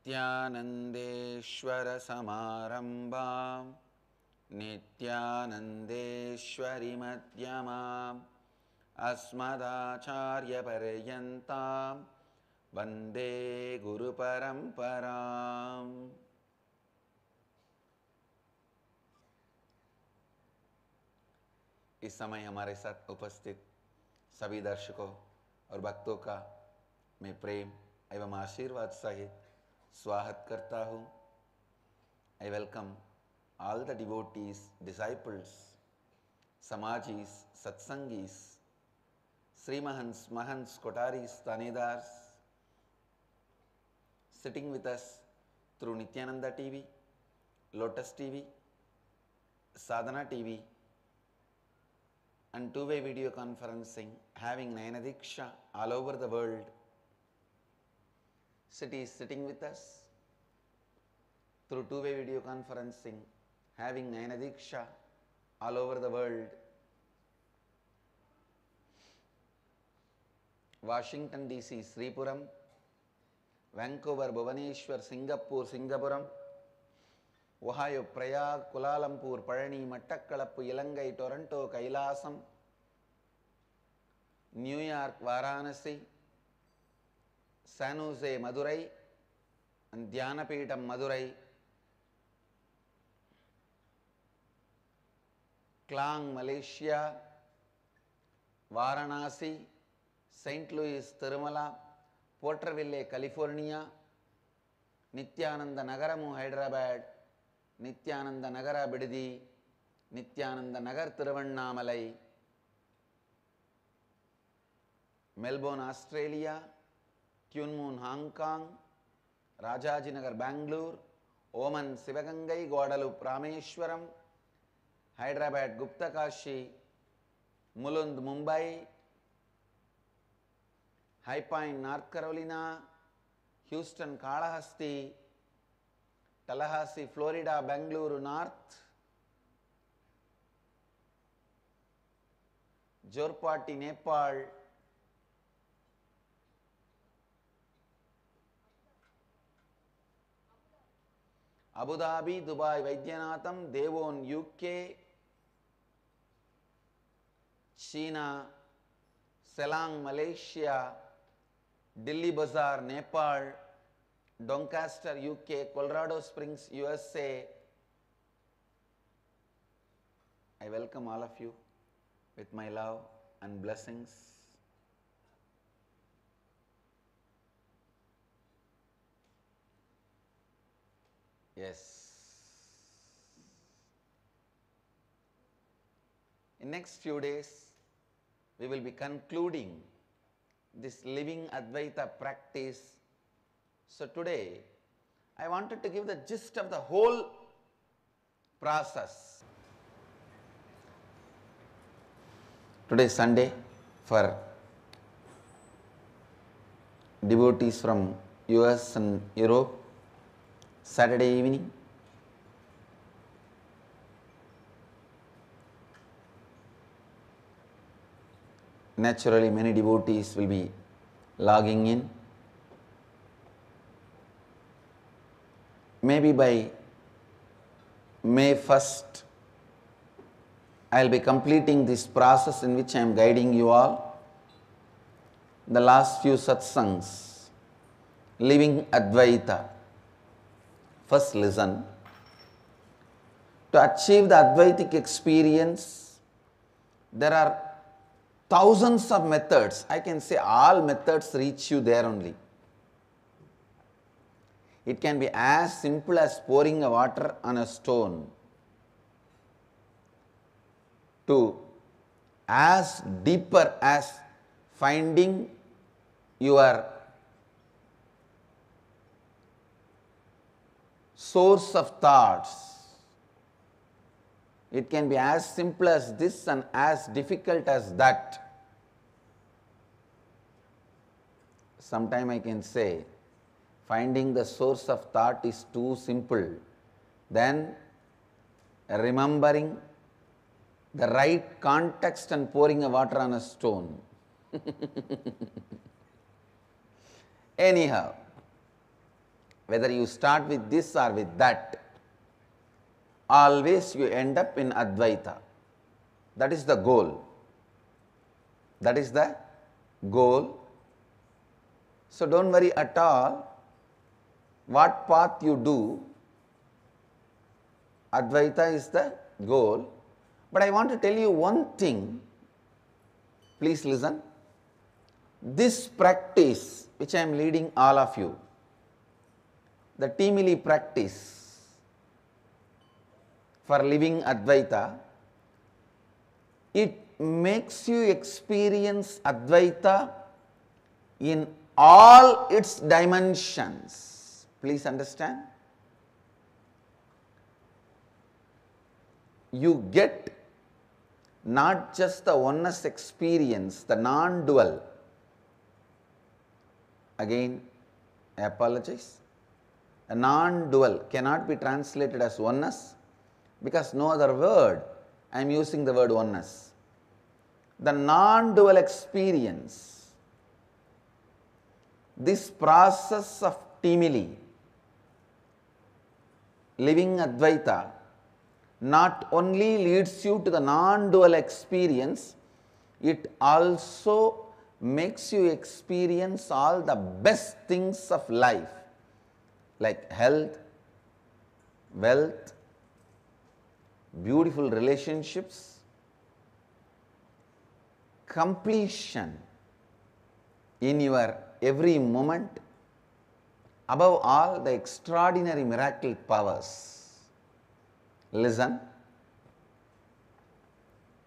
नित्यानन्देश्वरसमारम्भां नित्यानन्देश्वरिमध्यमाम् अस्मदाचार्यपर्यन्तां वन्दे गुरुपरम्पराम्। इस समय हमारे साथ उपस्थित सभी दर्शकों और भक्तों का मैं प्रेम एवं आशीर्वाद सहित स्वागत करता हूँ। I welcome all the devotees, disciples, Samajis, Satsangis, Srimahans, Mahants, Kotaris, Tanedars, sitting with us through Nityananda TV, Lotus TV, Sadhana TV, and two-way video conferencing, having Nayana Diksha all over the world. Cities sitting with us through two-way video conferencing, having Nayana Diksha all over the world. Washington DC, Sripuram, Vancouver, Bhubaneswar, Singapore, Singapuram, Ohio, Prayag, Kuala Lumpur, Palani, Mattakkalappu, Ilangai, Toronto, Kailasam, New York, Varanasi, San Jose, Madurai, and Dhyanapitham, Madurai, Klang, Malaysia, Varanasi, St. Louis, Tirumala, Porterville, California, Nityananda Nagaramu, Hyderabad, Nityananda Nagara, Bidadi, Nityananda Nagar, Tiruvannamalai, Melbourne, Australia, Tuen Mun, Hong Kong, Rajajinagar, Bangalore, Oman, Sivagangai, Guadalupe, Rameshwaram, Hyderabad, Gupta Kashi, Mulund, Mumbai, High Point, North Carolina, Houston, Kalahasti, Tallahassee, Florida, Bangalore North, Jorpati, Nepal, Abu Dhabi, Dubai, Vaidyanatham, Devon, UK, China, Selang, Malaysia, Delhi Bazaar, Nepal, Doncaster, UK, Colorado Springs, USA. I welcome all of you with my love and blessings. Yes. In next few days, we will be concluding this living Advaita practice. So today, I wanted to give the gist of the whole process. Today is Sunday for devotees from US and Europe. Saturday evening, naturally many devotees will be logging in. Maybe by May 1st, I will be completing this process in which I am guiding you all. The last few satsangs, living Advaita. First listen. To achieve the Advaitic experience, there are thousands of methods. I can say all methods reach you there only. It can be as simple as pouring a water on a stone, to as deeper as finding your source of thoughts. It can be as simple as this and as difficult as that. Sometime I can say, finding the source of thought is too simple. Then remembering the right context and pouring a water on a stone. Anyhow, whether you start with this or with that, always you end up in Advaita. That is the goal. That is the goal. So don't worry at all what path you do. Advaita is the goal. But I want to tell you one thing. Please listen. This practice which I am leading all of you, the Timili practice for living Advaita, it makes you experience Advaita in all its dimensions. Please understand. You get not just the oneness experience, the non-dual. Again, I apologize. A non-dual cannot be translated as oneness because no other word. I am using the word oneness. The non-dual experience, this process of Timili, living Advaita, not only leads you to the non-dual experience, it also makes you experience all the best things of life, like health, wealth, beautiful relationships, completion in your every moment, above all the extraordinary miracle powers. Listen,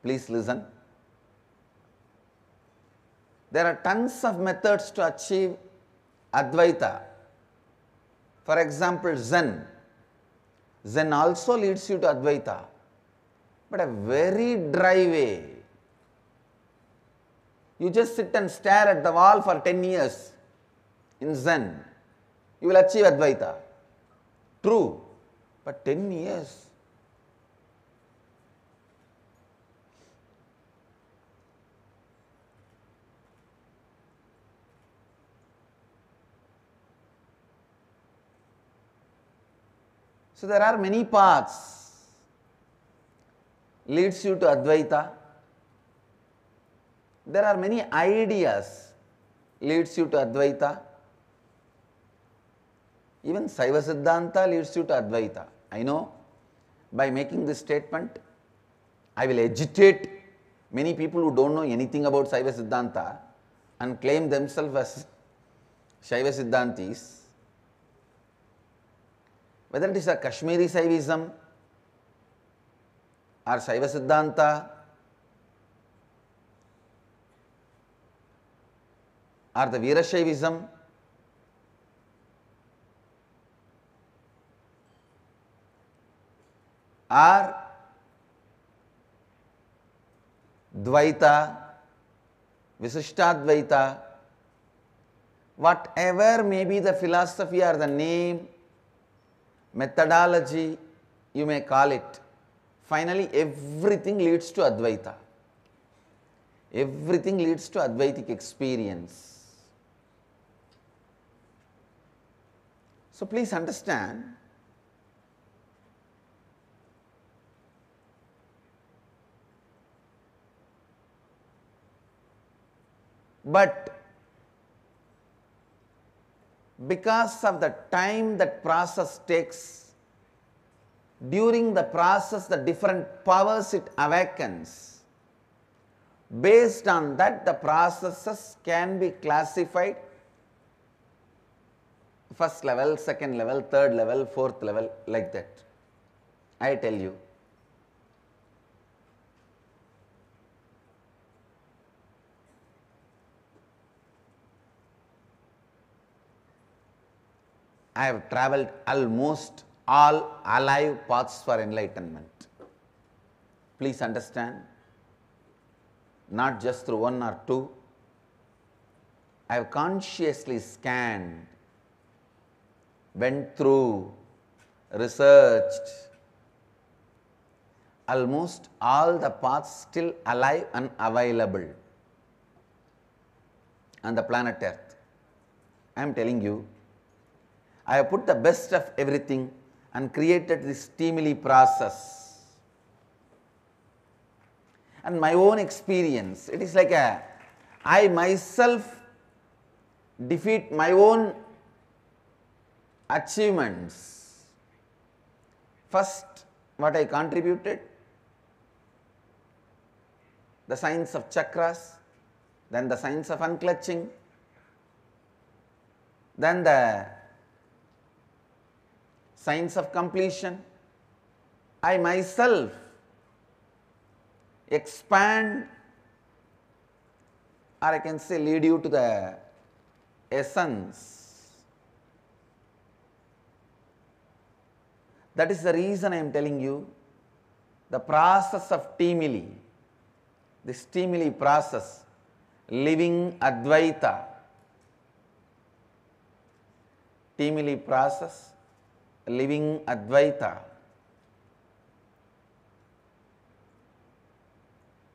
please listen. There are tons of methods to achieve Advaita. For example, Zen. Zen also leads you to Advaita, but a very dry way. You just sit and stare at the wall for 10 years in Zen. You will achieve Advaita. True, but 10 years. So there are many paths leads you to Advaita. There are many ideas leads you to Advaita. Even Saiva Siddhanta leads you to Advaita. I know by making this statement, I will agitate many people who don't know anything about Saiva Siddhanta and claim themselves as Shaiva Siddhantis. Whether it is a Kashmiri Saivism or Saiva Siddhanta or the Veerashaivism, or Dvaita, Visishtadvaita, whatever may be the philosophy or the name, methodology, you may call it, finally everything leads to Advaita. Everything leads to Advaitic experience. So please understand, but because of the time that process takes, during the process the different powers it awakens, based on that the processes can be classified first level, second level, third level, fourth level, like that. I tell you. I have travelled almost all alive paths for enlightenment. Please understand, not just through one or two. I have consciously scanned, went through, researched almost all the paths still alive and available on the planet Earth. I am telling you, I have put the best of everything and created this stimuli process. And my own experience, it is like I myself defeat my own achievements. First, what I contributed, the science of chakras, then the science of unclutching, then the science of completion. I myself expand, or I can say lead you to the essence. That is the reason I am telling you the process of stimuli, the stimuli process, living Advaita, stimuli process, living Advaita.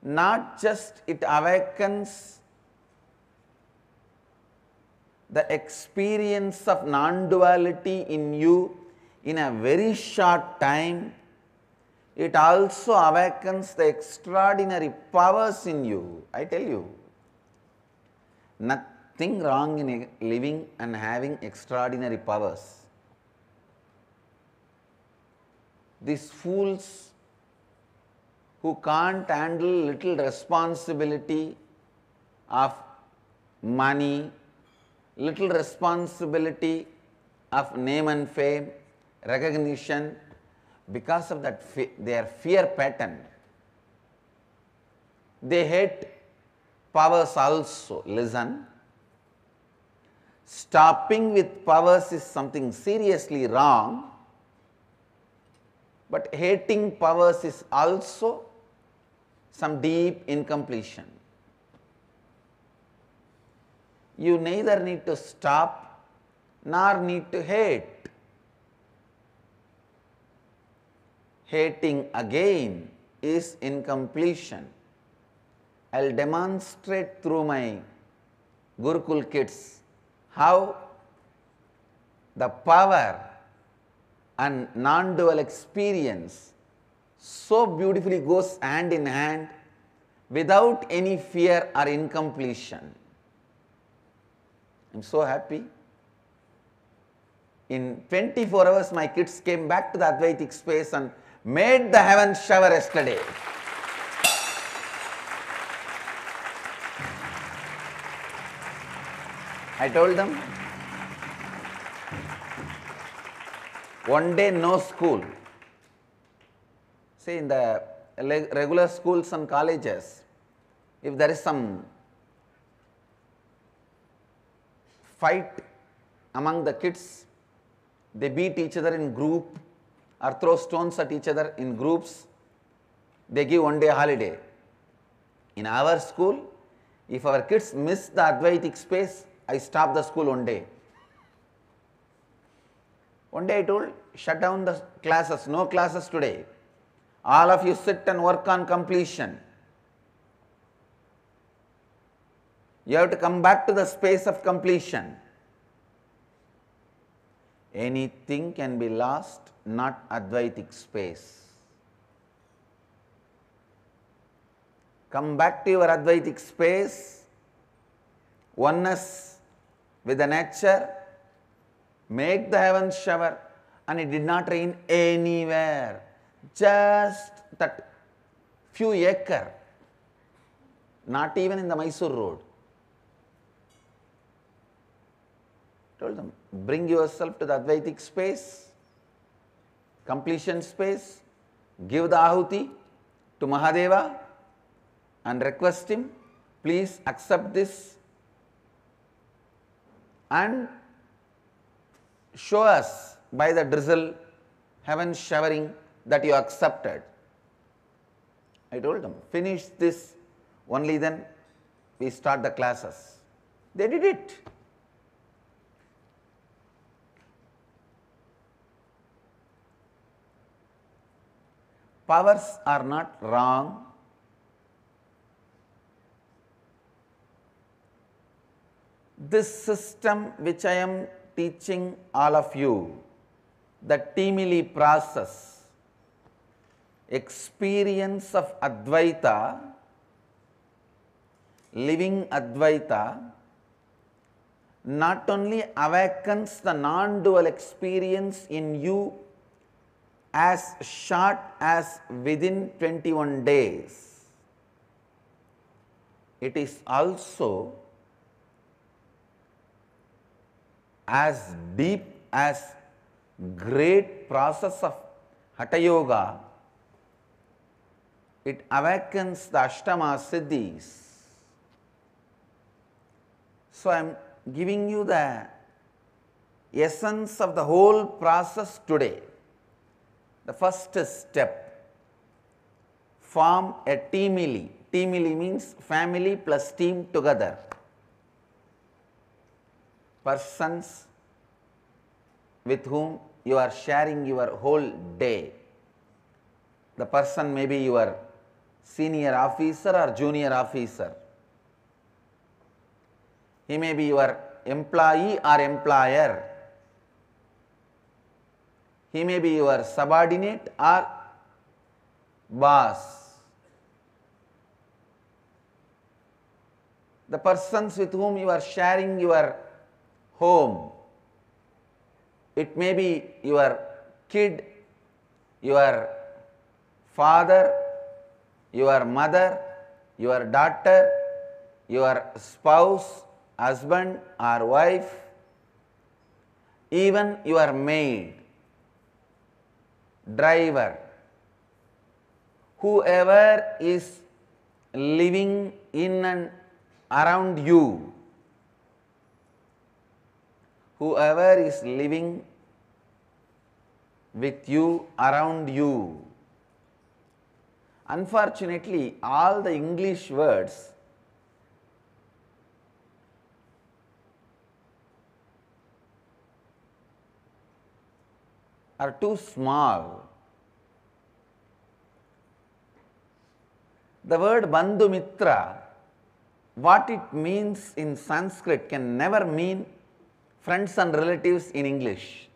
Not just it awakens the experience of non-duality in you in a very short time, it also awakens the extraordinary powers in you. I tell you, nothing wrong in living and having extraordinary powers. These fools who can't handle little responsibility of money, little responsibility of name and fame, recognition, because of that their fear pattern, they hate powers also. Listen, stopping with powers is something seriously wrong, but hating powers is also some deep incompletion. You neither need to stop nor need to hate. Hating again is incompletion. I will demonstrate through my Gurukul kids how the power and non-dual experience so beautifully goes hand in hand without any fear or incompletion. I am so happy. In 24 hours, my kids came back to the Advaitic space and made the heaven shower yesterday. I told them, one day no school. See, in the regular schools and colleges, if there is some fight among the kids, they beat each other in group or throw stones at each other in groups, they give one day holiday. In our school, if our kids miss the Advaitic space, I stop the school one day. One day I told, shut down the classes, no classes today. All of you sit and work on completion. You have to come back to the space of completion. Anything can be lost, not Advaitic space. Come back to your Advaitic space, oneness with the nature, make the heavens shower, and it did not rain anywhere. Just that few acre, not even in the Mysore road. Told them, bring yourself to the Advaitic space, completion space, give the Ahuti to Mahadeva and request him, please accept this and show us by the drizzle, heaven showering, that you accepted. I told them, finish this, only then we start the classes. They did it. Powers are not wrong. This system which I am teaching all of you the Timili process, experience of Advaita, living Advaita, not only awakens the non-dual experience in you as short as within 21 days, it is also as deep as great process of Hatha Yoga. It awakens the Ashtama Siddhis. So I am giving you the essence of the whole process today. The first step, form a Timili. Timili means family plus team together. Persons with whom you are sharing your whole day. The person may be your senior officer or junior officer. He may be your employee or employer. He may be your subordinate or boss. The persons with whom you are sharing your home. It may be your kid, your father, your mother, your daughter, your spouse, husband or wife, even your maid, driver, whoever is living in and around you, whoever is living with you, around you. Unfortunately, all the English words are too small. The word Bandhu Mitra, what it means in Sanskrit can never mean friends and relatives in English.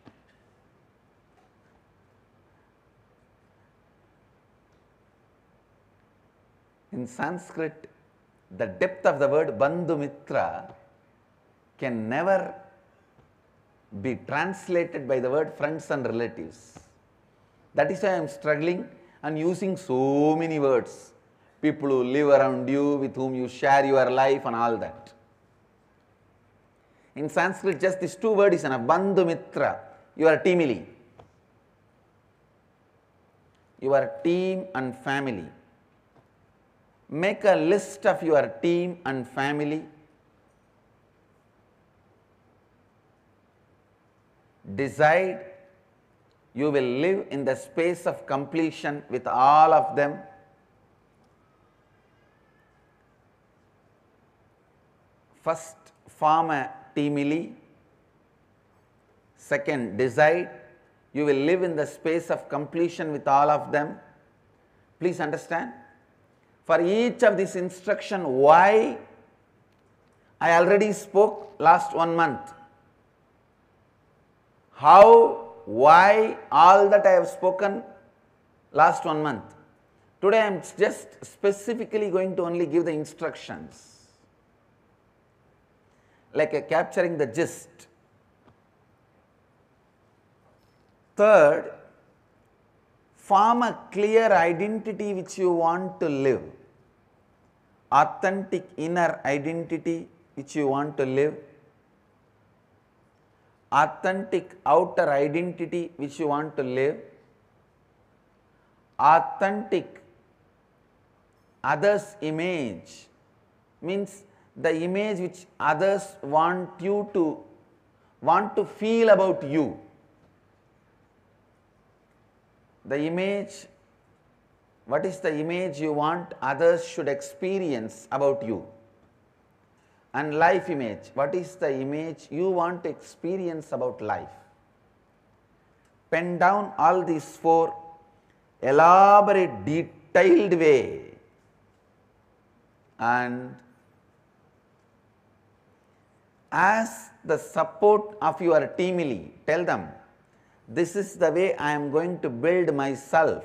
In Sanskrit, the depth of the word Bandhu Mitra can never be translated by the word friends and relatives. That is why I am struggling and using so many words. People who live around you, with whom you share your life and all that. In Sanskrit, just these two words is enough. Bandhu Mitra, your Timili. Your team and family. Make a list of your team and family. Decide you will live in the space of completion with all of them. First, form a Timili. Second, decide you will live in the space of completion with all of them. Please understand. For each of this instruction, why, I already spoke last 1 month. How, why, all that I have spoken last 1 month. Today I am just specifically going to only give the instructions, like capturing the gist. Third, form a clear identity which you want to live. Authentic inner identity which you want to live. Authentic outer identity which you want to live. Authentic others' image means the image which others want to feel about you. The image, what is the image you want others should experience about you? And life image, what is the image you want to experience about life? Pen down all these 4, elaborate, detailed way, and As the support of your teamily, tell them, this is the way I am going to build myself.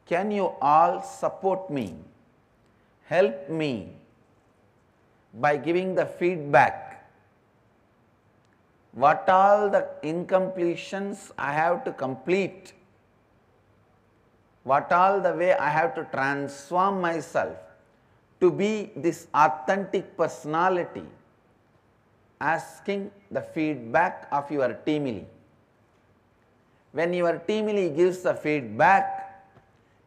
Can you all support me? Help me by giving the feedback. What all the incompletions I have to complete? What all the way I have to transform myself to be this authentic personality? Asking the feedback of your teamily. When your teamily gives the feedback,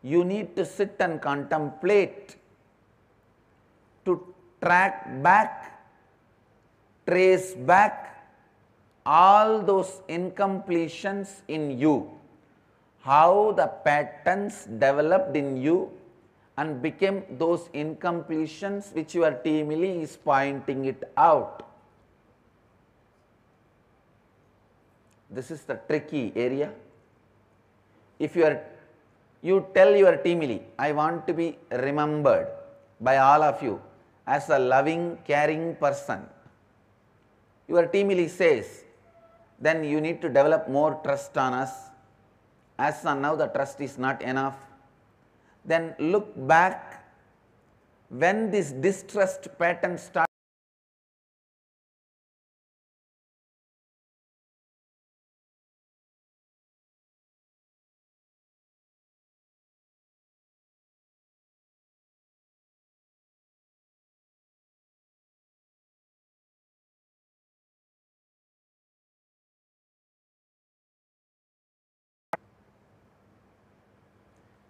you need to sit and contemplate, to track back, trace back all those incompletions in you, how the patterns developed in you and became those incompletions which your teamily is pointing it out. This is the tricky area. If you tell your teamily, I want to be remembered by all of you as a loving, caring person. Your teamily says, then you need to develop more trust on us. As on now the trust is not enough. Then look back when this distrust pattern starts.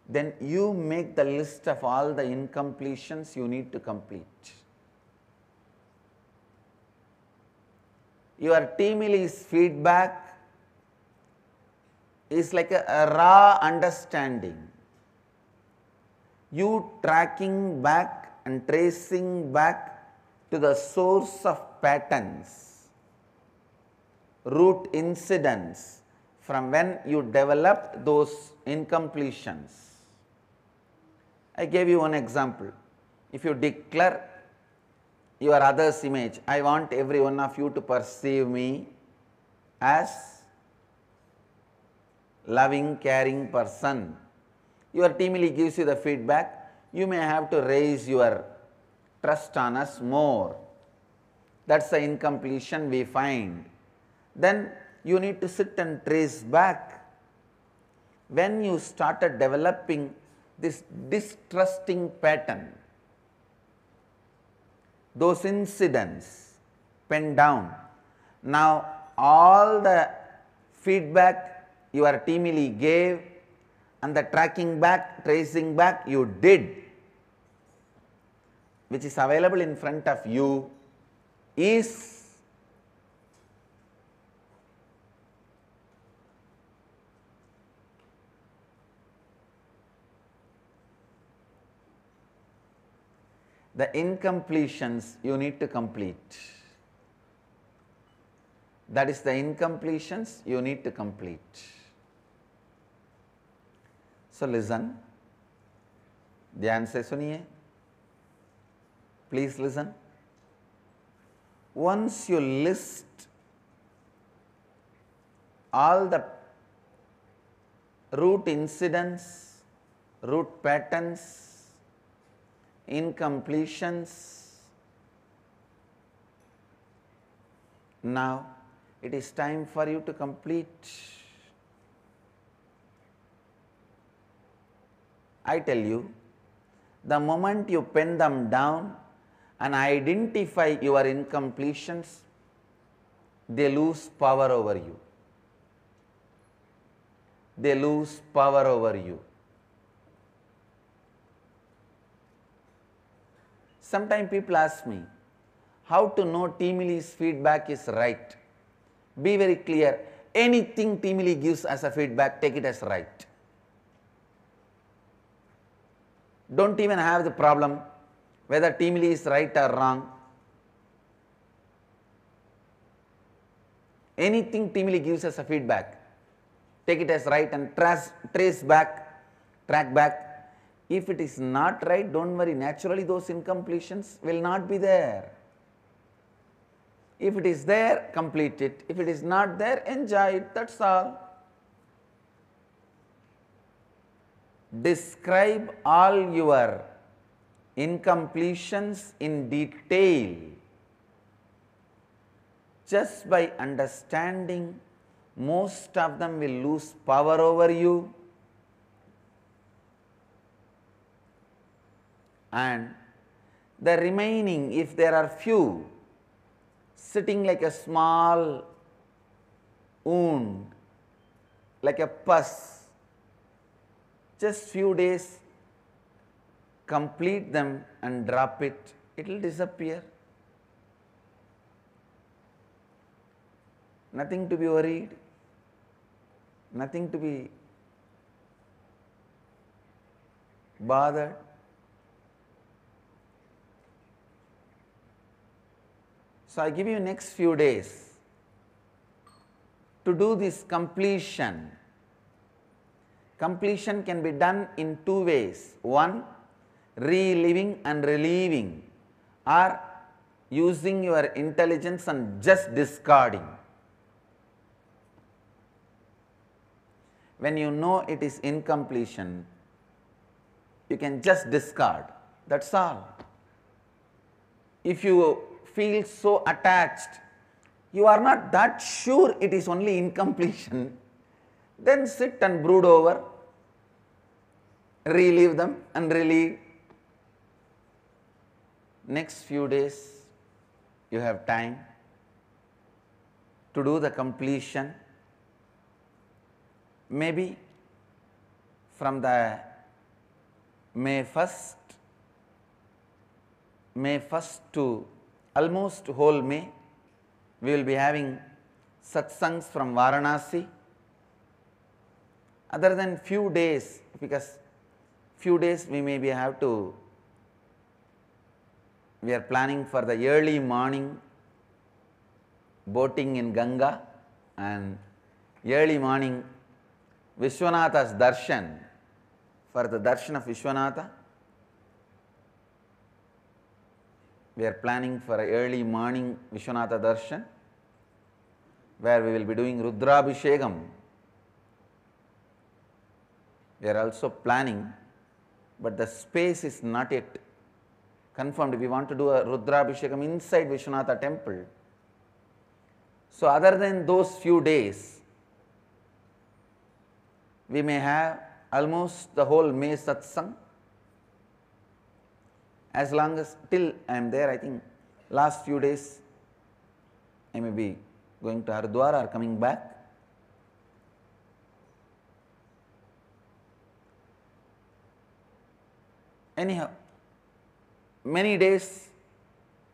Then you make the list of all the incompletions you need to complete. Your teamily's feedback is like a raw understanding. You tracking back and tracing back to the source of patterns, root incidents from when you developed those incompletions. I gave you one example. If you declare your other's image, I want every one of you to perceive me as loving, caring person. Your teamily gives you the feedback. You may have to raise your trust on us more. That's the incompletion we find. Then you need to sit and trace back. When you started developing this distrusting pattern, those incidents pen down. Now all the feedback your teamily gave and the tracking back, tracing back you did, which is available in front of you, is the incompletions you need to complete. That is the incompletions you need to complete. So listen, ध्यान से सुनिए, please listen. Once you list all the root incidents, root patterns, incompletions, now it is time for you to complete. I tell you, the moment you pen them down and identify your incompletions, they lose power over you. They lose power over you. Sometimes people ask me, how to know teamily's feedback is right? Be very clear. Anything teamily gives as a feedback, take it as right. Don't even have the problem whether teamily is right or wrong. Anything teamily gives as a feedback, take it as right and trace back, track back. If it is not right, don't worry, naturally those incompletions will not be there. If it is there, complete it. If it is not there, enjoy it. That's all. Describe all your incompletions in detail. Just by understanding, most of them will lose power over you, and the remaining, if there are few, sitting like a small wound, like a pus, just few days, complete them and drop it, it will disappear. Nothing to be worried, nothing to be bothered. So I give you next few days to do this completion. Completion can be done in two ways. One, reliving and relieving, or using your intelligence and just discarding. When you know it is incompletion, you can just discard. That's all. If you feel so attached, you are not that sure it is only incompletion, then sit and brood over, relive them and relieve. Next few days, you have time to do the completion. Maybe from the May 1st to almost whole May, we will be having satsangs from Varanasi. Other than few days, because few days we are planning for the early morning boating in Ganga and early morning Vishwanatha's darshan, for the darshan of Vishwanatha. We are planning for an early morning Vishwanatha darshan, where we will be doing Rudrabhishekam. We are also planning, but the space is not yet confirmed. We want to do a Rudrabhishekam inside Vishwanatha temple. So other than those few days, we may have almost the whole May satsang. As long as till I am there, I think last few days I may be going to Haridwar or coming back. Anyhow, many days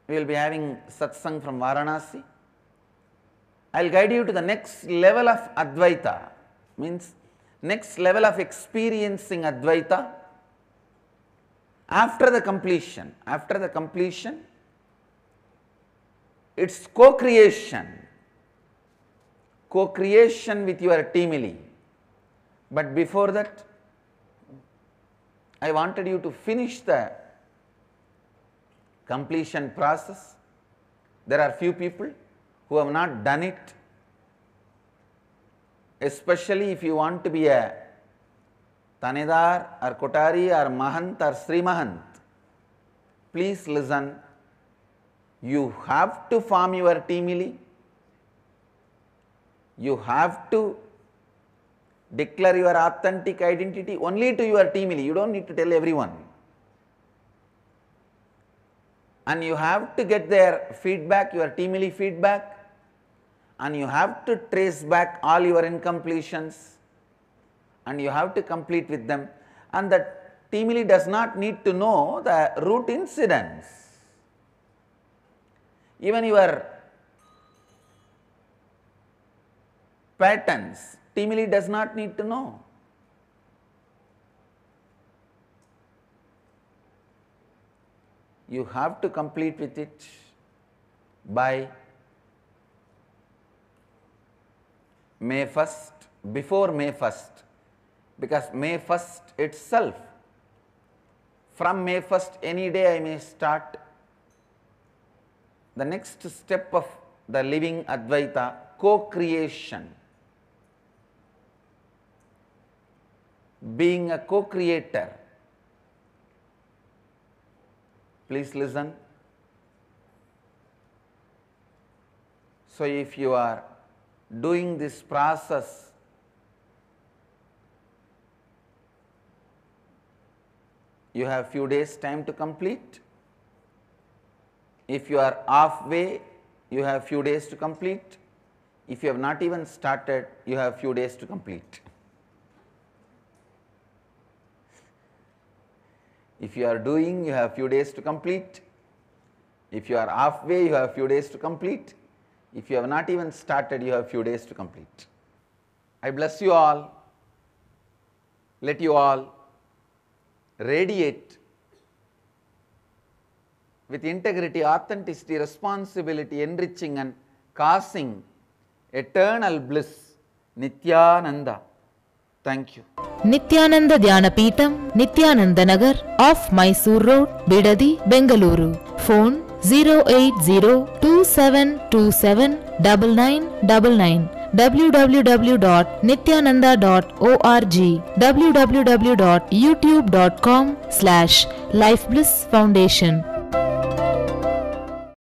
we will be having satsang from Varanasi. I will guide you to the next level of Advaita, means next level of experiencing Advaita after the completion. After the completion, it's co-creation with your Teamily. But before that, I wanted you to finish the completion process. There are few people who have not done it, especially if you want to be a Tanedar or Kotari or Mahant or Sri Mahant. Please listen. You have to form your Teamily. You have to declare your authentic identity only to your Teamily. You don't need to tell everyone. And you have to get their feedback, your Teamily feedback, and you have to trace back all your incompletions, and you have to complete with them. And the Teamily does not need to know the root incidents. Even your patterns, Teamily does not need to know. You have to complete with it by May 1st, before May 1st, because May 1st itself, from May 1st any day I may start the next step of the living Advaita, co-creation. Being a co-creator. Please listen. So if you are doing this process, you have few days time to complete. If you are halfway, you have few days to complete. If you have not even started, you have few days to complete. If you are doing, you have few days to complete. If you are halfway, you have few days to complete. If you have not even started, you have few days to complete. I bless you all. Let you all radiate with integrity, authenticity, responsibility, enriching and causing eternal bliss. Nityananda. Thank you. Nityananda Dhyanapitham, Nityananda Nagar, off Mysore Road, Bidadi, Bengaluru. Phone 08027279999. www.nityananda.org. www.youtube.com/Life Bliss Foundation.